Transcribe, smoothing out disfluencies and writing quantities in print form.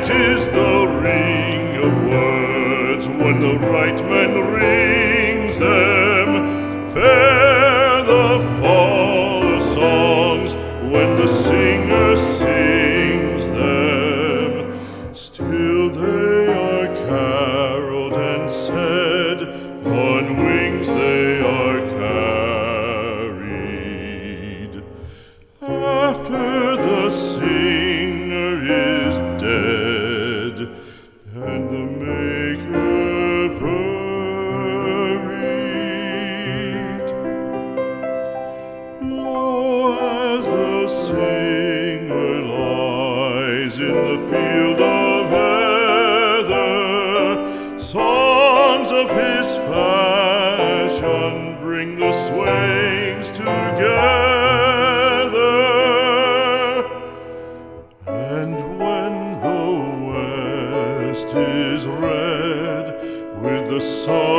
Sweet is the ring of words when the right man rings them. Fair the fall of songs when the singer sings them. Still they are caroled and said, on wings they are carried. After the singer is dead and the maker buried, lo, as the singer lies in the field of heather, songs of his fashion bring the swains together. And when the west is red with the sun